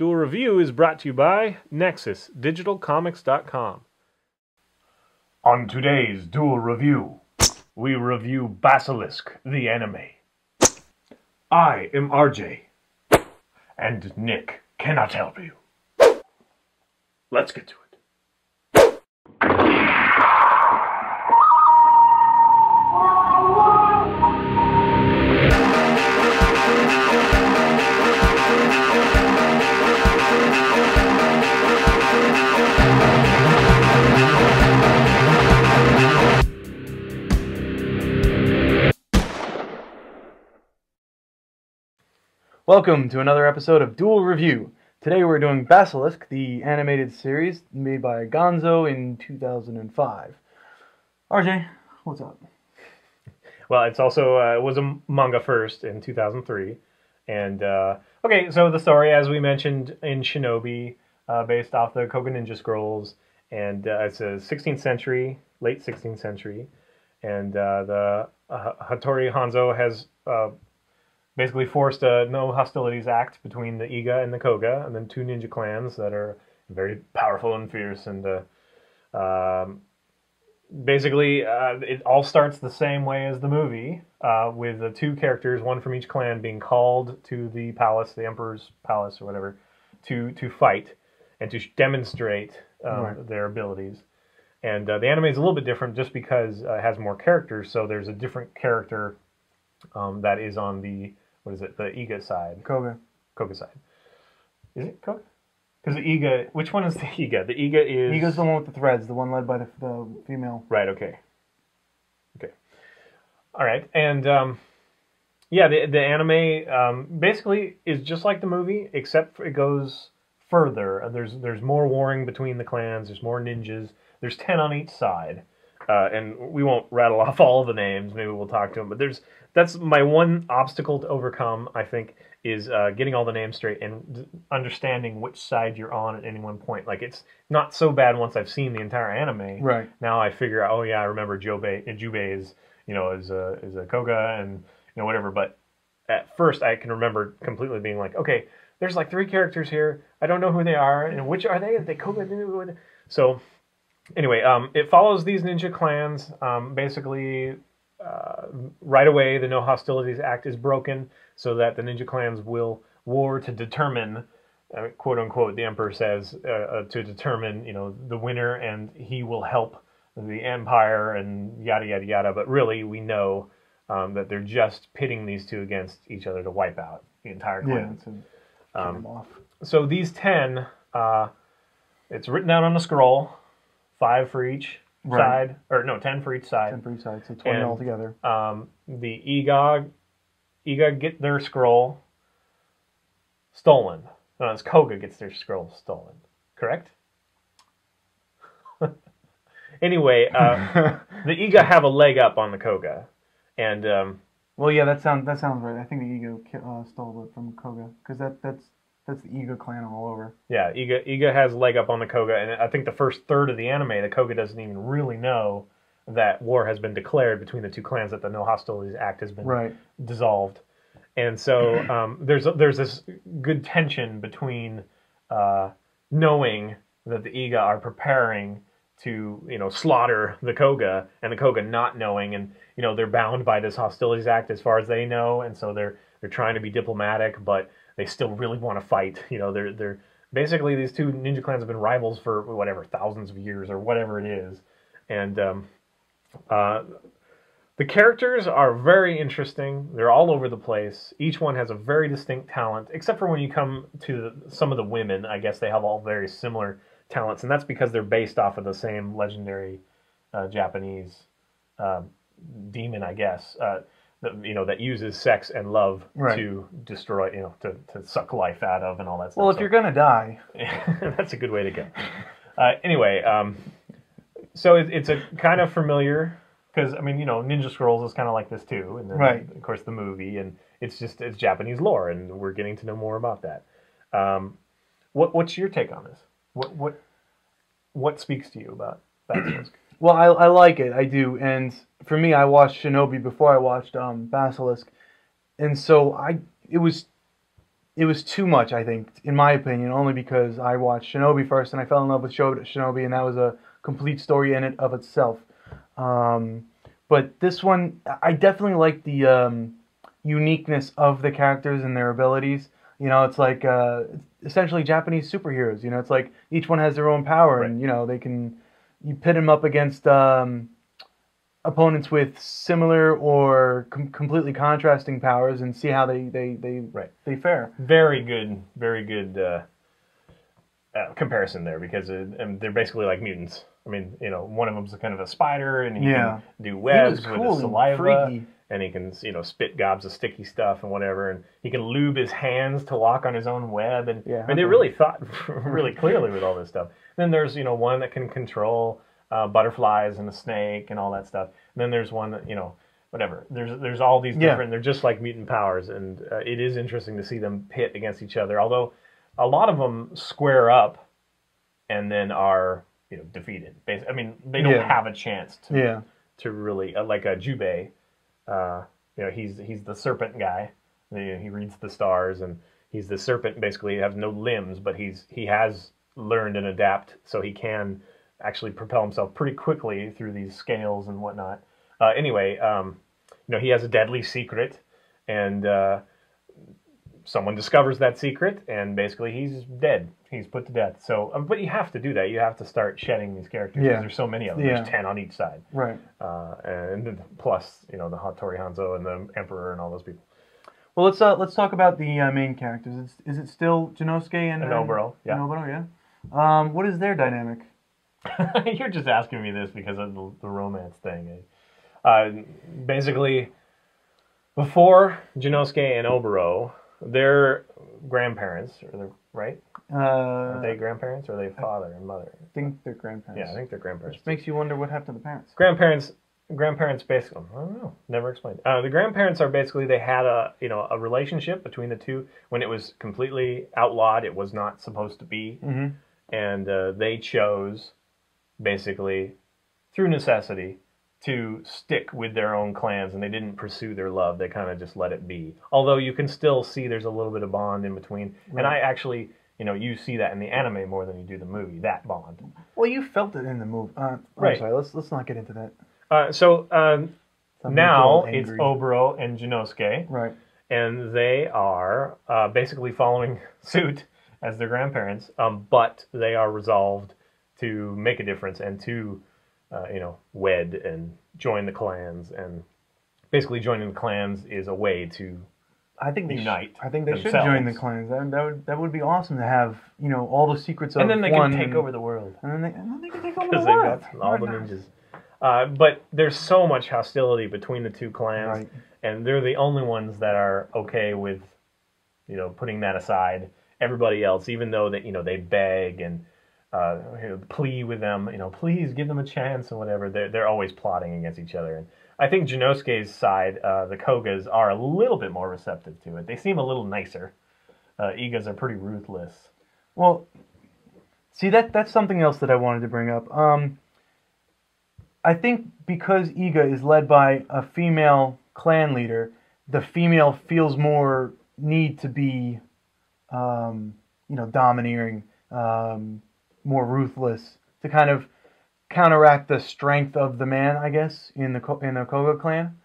Duel Review is brought to you by NexusDigitalComics.com. On today's Duel Review, we review Basilisk, the anime. I am RJ, and Nick cannot help you. Let's get to it. Welcome to another episode of Duel Review. Today we're doing Basilisk, the animated series made by Gonzo in 2005. RJ, what's up? Well, it's also, it was a manga first in 2003. And, okay, so the story, as we mentioned in Shinobi, based off the Koga Ninja Scrolls, and it's a 16th century, late 16th century, and the Hattori Hanzo has basically forced a no hostilities act between the Iga and the Koga, and then two ninja clans that are very powerful and fierce, and basically it all starts the same way as the movie, with the two characters, one from each clan, being called to the palace, the Emperor's palace or whatever, to fight and to demonstrate their abilities. And the anime is a little bit different just because it has more characters, so there's a different character that is on the, what is it, the Iga side? Koga side. Is it Koga? Because the Iga, which one is the Iga? The Iga is... Iga's the one with the threads, the one led by the female. Right, okay. Okay. All right, and yeah, the anime basically is just like the movie, except for it goes further. There's more warring between the clans, there's more ninjas, there's 10 on each side. And we won't rattle off all of the names. Maybe we'll talk to them. But that's my one obstacle to overcome, I think, is getting all the names straight and understanding which side you're on at any one point. Like, it's not so bad once I've seen the entire anime. Right. Now I figure out, oh yeah, I remember Jubei is, is a Koga and, whatever. But at first I can remember completely being like, okay, there's like 3 characters here. I don't know who they are. And which are they? Are they Koga? So... Anyway, it follows these ninja clans. Basically, right away, the No Hostilities Act is broken so that the ninja clans will war to determine, quote unquote, the Emperor says, to determine, the winner, and he will help the Empire and yada, yada, yada. But really, we know that they're just pitting these two against each other to wipe out the entire clan. Yeah, to kill them off. So these 10, it's written down on a scroll. 5 for each side, or no, 10 for each side. 10 for each side, so 20 altogether. The Iga get their scroll stolen. No, it's Koga gets their scroll stolen. Correct? Anyway, the Iga have a leg up on the Koga, and well, yeah, that sounds right. I think the Iga stole it from Koga because that's the Iga clan all over. Yeah, Iga has a leg up on the Koga, and I think the first third of the anime, the Koga doesn't even really know that war has been declared between the two clans, that the No Hostilities Act has been dissolved. And so there's this good tension between knowing that the Iga are preparing to slaughter the Koga, and the Koga not knowing, and they're bound by this Hostilities Act as far as they know, and so they're trying to be diplomatic, but they still really want to fight. They're basically, these two ninja clans have been rivals for whatever, thousands of years or whatever it is. And the characters are very interesting. They're all over the place. Each one has a very distinct talent, except for when you come to some of the women. I guess they have all very similar talents, and that's because they're based off of the same legendary Japanese demon, I guess. That uses sex and love to destroy, to suck life out of and all that stuff. Well, if you're going to die. That's a good way to go. Anyway, so it's a kind of familiar, because, Ninja Scrolls is kind of like this too. And then, of course, the movie, and it's Japanese lore, and we're getting to know more about that. What's your take on this? What speaks to you about Basilisk? Well, I like it, I do, and for me, I watched Shinobi before I watched Basilisk, and so it was it was too much, I think, in my opinion, only because I watched Shinobi first and I fell in love with Shinobi, and that was a complete story in it of itself. Um, but this one, I definitely like the uniqueness of the characters and their abilities. You know, it's like essentially Japanese superheroes. You know, it's like each one has their own power, Right. and you know you pit them up against opponents with similar or completely contrasting powers and see how Right. they fare. Very good comparison there because they're basically like mutants. I mean, you know, one of them's kind of a spider, and he Yeah. can do webs cool with his and saliva, freaky. and he can, you know, spit gobs of sticky stuff and whatever, and he can lube his hands to walk on his own web, and Yeah, I mean, they okay. really thought really clearly with all this stuff. Then there's, you know, one that can control butterflies and a snake and all that stuff. And then there's one that, you know, whatever. There's all these different. They're just like mutant powers, and it is interesting to see them pit against each other. Although a lot of them square up and then are, you know, defeated. I mean, they don't have a chance to really like a Jubei. You know, he's the serpent guy. He reads the stars, and he's the serpent. Basically, he has no limbs, but he has learned and adapt, so he can actually propel himself pretty quickly through these scales and whatnot. Anyway, you know, he has a deadly secret, and someone discovers that secret, and basically he's dead. He's put to death. So, but you have to do that. You have to start shedding these characters because there's so many of them. There's 10 on each side. Right. And then plus, you know, the Hattori Hanzo and the Emperor and all those people. Well, let's talk about the main characters. Is it still Jinosuke and Oboro? Yeah. Oboro, yeah. What is their dynamic? You're just asking me this because of the romance thing. Basically, before Jinosuke and Oboro, their grandparents, right? Are they grandparents or are they father and mother? I think they're grandparents. Yeah, I think they're grandparents. Which makes you wonder what happened to the parents. Grandparents basically, I don't know, never explained. The grandparents are basically, they had a relationship between the two when it was completely outlawed. It was not supposed to be. Mm-hmm. And they chose, basically, through necessity, to stick with their own clans, and they didn't pursue their love. They kind of just let it be. Although you can still see there's a little bit of bond in between. Right. And I actually, you know, you see that in the anime more than you do the movie, that bond. Well, you felt it in the movie. Right. I'm sorry, let's not get into that. Now it's Oboro and Jinosuke. Right. And they are basically following suit as their grandparents, but they are resolved to make a difference and to, you know, wed and join the clans. And basically joining the clans is a way to unite. I think they should join the clans. That would be awesome to have, you know, all the secrets of one. And then they can take over the world. And then they can take over the world. Because they got all the ninjas. But there's so much hostility between the two clans, right. And they're the only ones that are okay with, you know, putting that aside. Everybody else, even though that, you know, they beg and plea with them, you know, please give them a chance and whatever, they're always plotting against each other. And I think Jinosuke's side, the Kogas, are a little bit more receptive to it. They seem a little nicer. Igas are pretty ruthless. Well, see, that's something else that I wanted to bring up. I think because Iga is led by a female clan leader, the female feels more need to be, you know, domineering, more ruthless, to kind of counteract the strength of the man, I guess, in the Koga clan.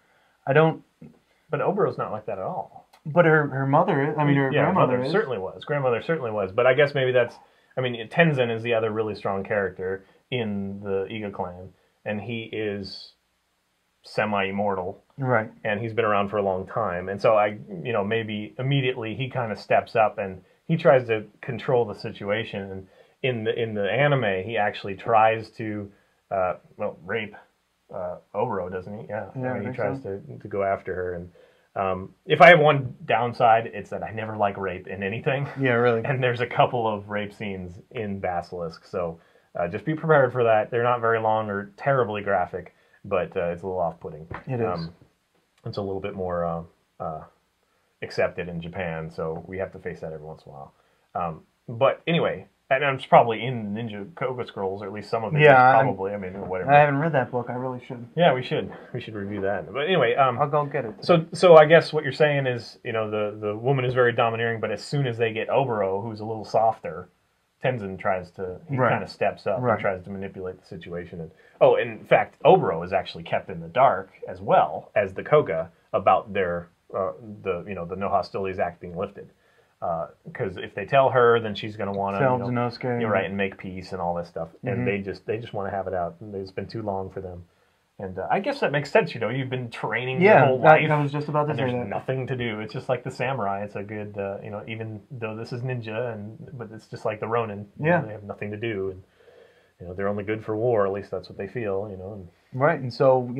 But Oboro's not like that at all. But her mother, I mean, her grandmother is. Certainly was. Grandmother certainly was. But I guess maybe that's, I mean, Tenzin is the other really strong character in the Iga clan. And he is semi-immortal. Right. And he's been around for a long time. And so maybe immediately he kind of steps up and he tries to control the situation. And in the anime, he actually tries to, rape Oboro, doesn't he? Yeah. I mean, he tries to go after her. And if I have one downside, it's that I never like rape in anything. Yeah, really. And there's a couple of rape scenes in Basilisk, so just be prepared for that. They're not very long or terribly graphic, but it's a little off-putting. It is. It's a little bit more accepted in Japan, so we have to face that every once in a while. But anyway, And it's probably in Ninja Koga Scrolls, or at least some of it. Yeah, probably. I mean, whatever. I haven't read that book. I really should. Yeah, we should. We should review that. But anyway, I'll go get it today. So I guess what you're saying is, you know, the woman is very domineering, but as soon as they get Oboro, who's a little softer, Tenzin kind of steps up and tries to manipulate the situation. And, in fact, Oboro is actually kept in the dark as well as the Koga about their the no hostilities act being lifted. Because if they tell her, then she's going to want to tell Inosuke, you're right, and make peace and all this stuff. And they just want to have it out. It's been too long for them. And I guess that makes sense. You know, you've been training your whole life. I was just about to say that. There's nothing to do. It's just like the samurai. It's a good, even though this is ninja, but it's just like the Ronin. Yeah. They have nothing to do, and they're only good for war. At least that's what they feel. And, right. And so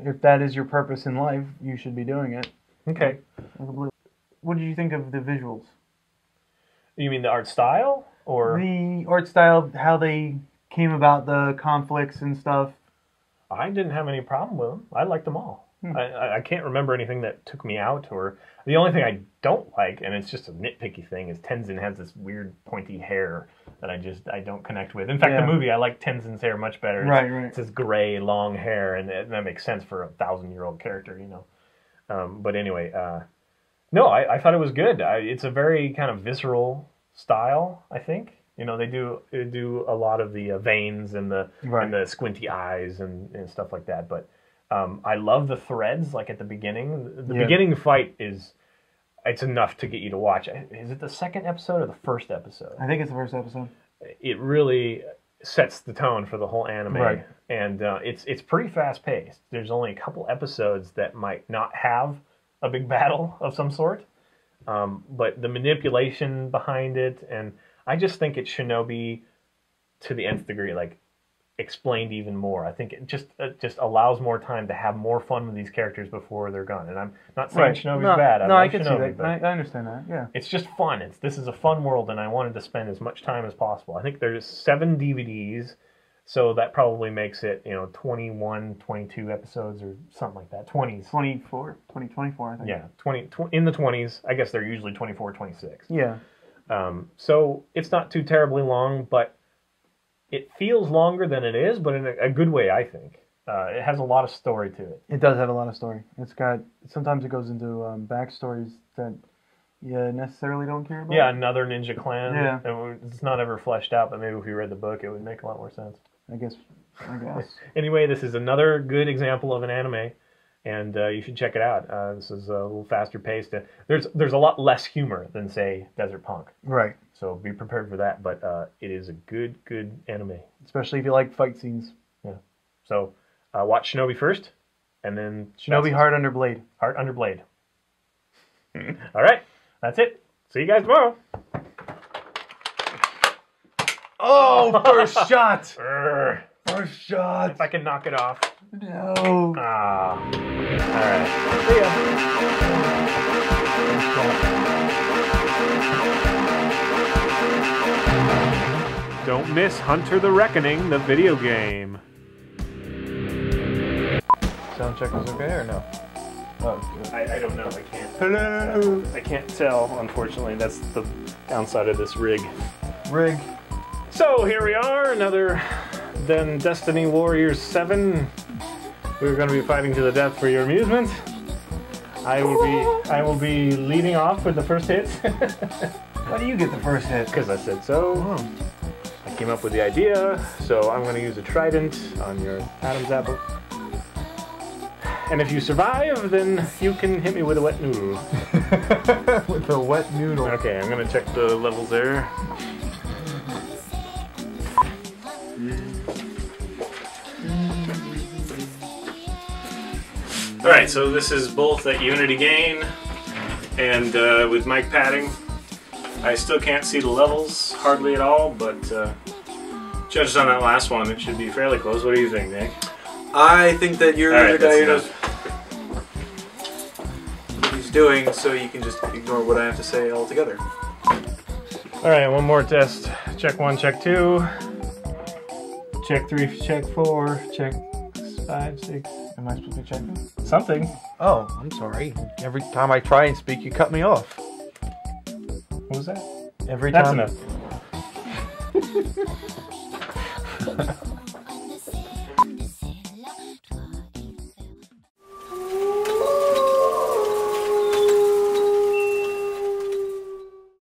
if that is your purpose in life, you should be doing it. Okay. What did you think of the visuals? You mean the art style, or the art style? How they came about, the conflicts and stuff. I didn't have any problem with them. I liked them all. I can't remember anything that took me out, or the only thing I don't like, and it's just a nitpicky thing, is Tenzin has this weird pointy hair that I don't connect with. In fact, the movie, I like Tenzin's hair much better. Right. It's this gray, long hair, and that makes sense for a 1,000-year-old character, But anyway, no, I thought it was good. It's a very kind of visceral style, I think. They do a lot of the veins and the squinty eyes and stuff like that. But I love the threads, like at the beginning. The beginning fight it's enough to get you to watch. Is it the second episode or the first episode? I think it's the first episode. It really sets the tone for the whole anime. Right. And it's pretty fast-paced. There's only a couple episodes that might not have a big battle of some sort. But the manipulation behind it, and I just think it's Shinobi to the nth degree, like explained even more. I think it just allows more time to have more fun with these characters before they're gone. And I'm not saying Shinobi's bad. I can see that. I understand that. Yeah, it's just fun. This is a fun world, and I wanted to spend as much time as possible. I think there's 7 DVDs, so that probably makes it 21, 22 episodes or something like that. 24, I think. Yeah, 20 in the 20s. I guess they're usually 24, 26. Yeah. So it's not too terribly long, but it feels longer than it is, but in a good way, I think. It has a lot of story to it. It does have a lot of story. Sometimes it goes into backstories that you necessarily don't care about. Yeah, another ninja clan. Yeah. It's not ever fleshed out, but maybe if you read the book, it would make a lot more sense. I guess. Anyway, this is another good example of an anime, and you should check it out. This is a little faster paced. There's a lot less humor than, say, Desert Punk. Right. So be prepared for that, but it is a good anime. Especially if you like fight scenes. Yeah. So watch Shinobi first, and then... Shinobi Heart Under Blade. Heart Under Blade. All right. That's it. See you guys tomorrow. Oh, first shot! First shot! If I can knock it off. No. All right. See ya. Don't miss Hunter the Reckoning, the video game. Sound check is okay or no? Oh, good. I don't know. I can't. Hello. I can't tell, unfortunately. That's the downside of this rig. So here we are, another Destiny Warriors 7. We're going to be fighting to the death for your amusement. I will be leading off with the first hit. Why do you get the first hit? Because I said so. Oh. I came up with the idea, so I'm going to use a trident on your Adam's apple. And if you survive, then you can hit me with a wet noodle. With a wet noodle. Okay, I'm going to check the levels there. Alright, so this is both at Unity Gain and with mic padding. I still can't see the levels hardly at all, but judged on that last one, it should be fairly close. What do you think, Nick? I think that you're the guy who knows what he's doing, so you can just ignore what I have to say altogether. Alright, one more test. Check 1, check 2. Check 3, check 4, check 5, 6. Am I supposed to be checking? Something. Oh, I'm sorry. Every time I try and speak, you cut me off. What was that? Every That's time. enough.